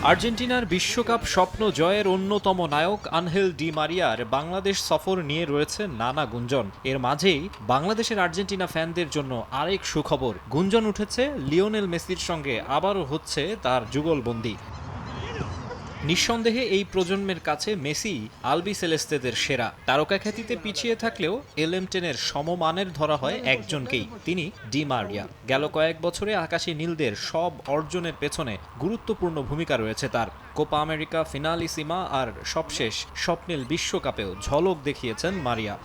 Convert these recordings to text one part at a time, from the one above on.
আর্জেন্টিনার বিশ্বকাপ স্বপ্ন জয়ের অন্যতম নায়ক আনহেল ডি মারিয়ার বাংলাদেশ সফর নিয়ে রয়েছে নানা গুঞ্জন। এর মাঝেই বাংলাদেশের আর্জেন্টিনা ফ্যানদের জন্য আরেক সুখবর। গুঞ্জন উঠেছে লিওনেল মেসির সঙ্গে আবারও হচ্ছে তার যুগলবন্দি। নিঃসন্দেহে এই প্রজন্মের কাছে মেসি আলবি সেলেস্তেদের সেরা। তারকা খ্যাতিতে পিছিয়ে থাকলেও এলএম10-এর সমমানের ধরা হয় একজনকেই, তিনি ডি মারিয়া। গেল কয়েক বছরে আকাশী নীলদের সব অর্জনের পেছনে গুরুত্বপূর্ণ ভূমিকা রয়েছে তার। কোপা আমেরিকা, ফিনালিসিমা আর সবশেষ স্বপ্নিল বিশ্বকাপেও ঝলক দেখিয়েছেন মারিয়া।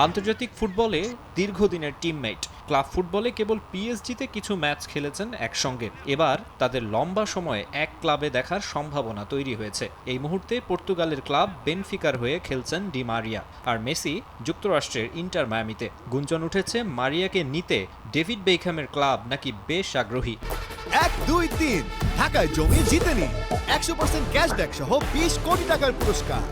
আন্তর্জাতিক ফুটবলে দীর্ঘদিনের টিমমেট, ক্লাব ফুটবলে কেবল পিএসজিতে কিছু ম্যাচ খেলেছেন একসঙ্গে। এবার তাদের লম্বা সময়ে এক ক্লাবে দেখার সম্ভাবনা তৈরি হয়েছে। এই মুহূর্তে পর্তুগালের ক্লাব বেনফিকার হয়ে খেলছেন ডি মারিয়া, আর মেসি যুক্তরাষ্ট্রের ইন্টার মায়ামিতে। গুঞ্জন উঠেছে মারিয়াকে নিতে ডেভিড বেকহ্যামের ক্লাব নাকি বেশ আগ্রহী। 1-2-3 ঢাকায় জমি জিতে নিন 100% ক্যাশব্যাক সহ 20 কোটি টাকার পুরস্কার।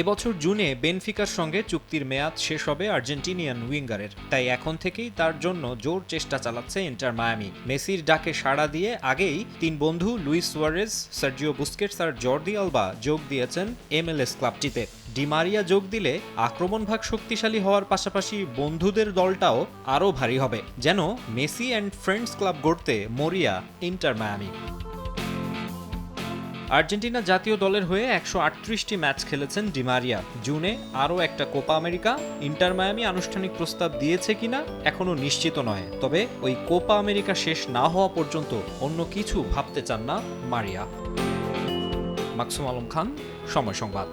এবছর জুনে বেনফিকার সঙ্গে চুক্তির মেয়াদ শেষ হবে আর্জেন্টিনিয়ান উইঙ্গারের, তাই এখন থেকেই তার জন্য জোর চেষ্টা চালাচ্ছে ইন্টার মায়ামি। মেসির ডাকে সাড়া দিয়ে আগেই তিন বন্ধু লুইস সুয়ারেজ, সার্জিও বুস্কেটস আর জর্দি আলবা যোগ দিয়েছেন MLS ক্লাবটিতে। ডি মারিয়া যোগ দিলে আক্রমণভাগ শক্তিশালী হওয়ার পাশাপাশি বন্ধুদের দলটাও আরও ভারী হবে, যেন মেসি অ্যান্ড ফ্রেন্ডস ক্লাব গড়তে মরিয়া ইন্টার মায়ামি। আর্জেন্টিনা জাতীয় দলের হয়ে 138টি ম্যাচ খেলেছেন ডি মারিয়া। জুনে আরও একটা কোপা আমেরিকা। ইন্টার মায়ামি আনুষ্ঠানিক প্রস্তাব দিয়েছে কিনা এখনও নিশ্চিত নয়, তবে ওই কোপা আমেরিকা শেষ না হওয়া পর্যন্ত অন্য কিছু ভাবতে চান না মারিয়া। মাকসুম আলম খান, সময় সংবাদ।